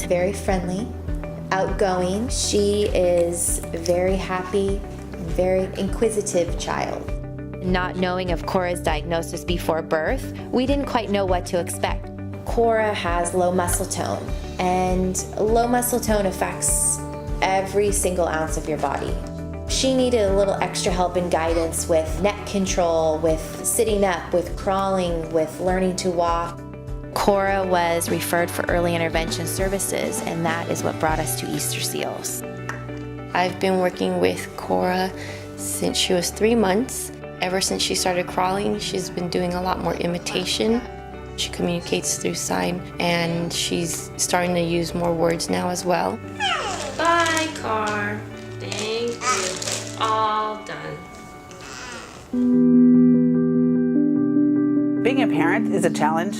very friendly, outgoing. She is a very happy, very inquisitive child. Not knowing of Cora's diagnosis before birth, we didn't quite know what to expect. Cora has low muscle tone, and low muscle tone affects every single ounce of your body. She needed a little extra help and guidance with neck control, with sitting up, with crawling, with learning to walk. Cora was referred for early intervention services, and that is what brought us to Easter Seals. I've been working with Cora since she was 3 months. Ever since she started crawling, she's been doing a lot more imitation. She communicates through sign, and she's starting to use more words now as well. Bye, car. Thank you. All done. Being a parent is a challenge.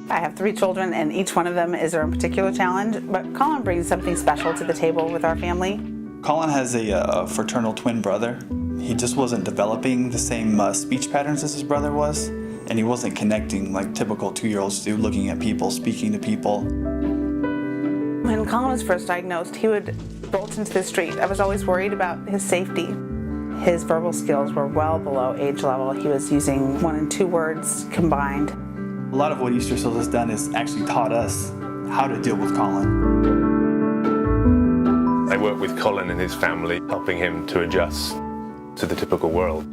I have 3 children, and each one of them is their own particular challenge, but Colin brings something special to the table with our family. Colin has a fraternal twin brother. He just wasn't developing the same speech patterns as his brother was, and he wasn't connecting like typical 2-year-olds do, looking at people, speaking to people. When Colin was first diagnosed, he would bolt into the street. I was always worried about his safety. His verbal skills were well below age level. He was using 1 and 2 words combined. A lot of what Easter Seals has done is actually taught us how to deal with Colin. I work with Colin and his family, helping him to adjust to the typical world.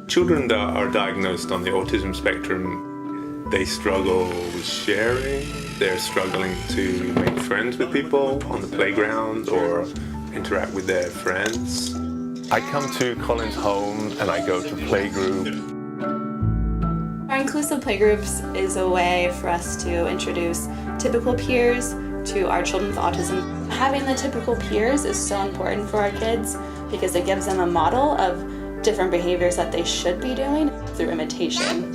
Children that are diagnosed on the autism spectrum, they struggle with sharing. They're struggling to make friends with people on the playground or interact with their friends. I come to Colin's home and I go to playgroup. Our inclusive playgroups is a way for us to introduce typical peers to our children with autism. Having the typical peers is so important for our kids because it gives them a model of different behaviors that they should be doing through imitation.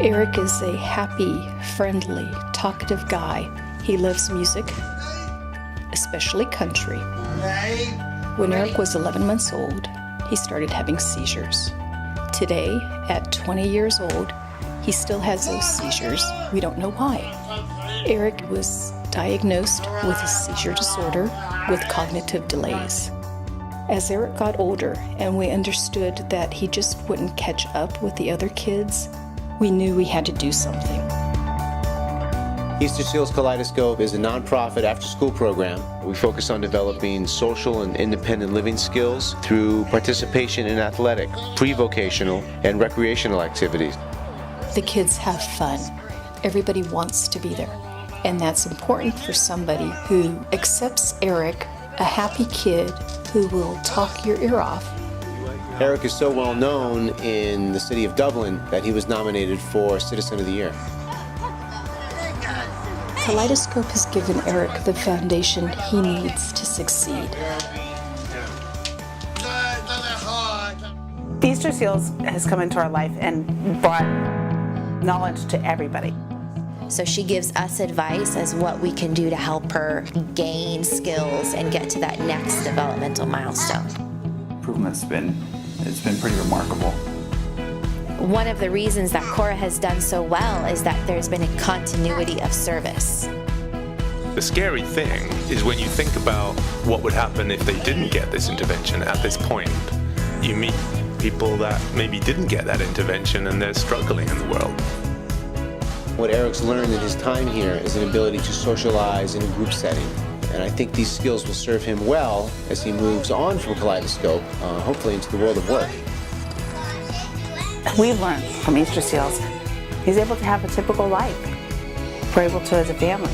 Eric is a happy, friendly, talkative guy. He loves music, especially country. When Eric was 11 months old, he started having seizures. Today, at 20 years old, he still has those seizures. We don't know why. Eric was diagnosed with a seizure disorder with cognitive delays. As Eric got older and we understood that he just wouldn't catch up with the other kids, we knew we had to do something. Easter Seals Kaleidoscope is a nonprofit after-school program. We focus on developing social and independent living skills through participation in athletic, pre-vocational, and recreational activities. The kids have fun. Everybody wants to be there. And that's important for somebody who accepts Eric, a happy kid who will talk your ear off. Eric is so well known in the city of Dublin that he was nominated for Citizen of the Year. Kaleidoscope has given Eric the foundation he needs to succeed. Easter Seals has come into our life and brought knowledge to everybody. So she gives us advice as what we can do to help her gain skills and get to that next developmental milestone. Improvement's been pretty remarkable. One of the reasons that Cora has done so well is that there's been a continuity of service. The scary thing is when you think about what would happen if they didn't get this intervention at this point. You meet people that maybe didn't get that intervention and they're struggling in the world. What Eric's learned in his time here is an ability to socialize in a group setting. And I think these skills will serve him well as he moves on from Kaleidoscope, hopefully into the world of work. We've learned from Easter Seals, he's able to have a typical life. We're able to as a family.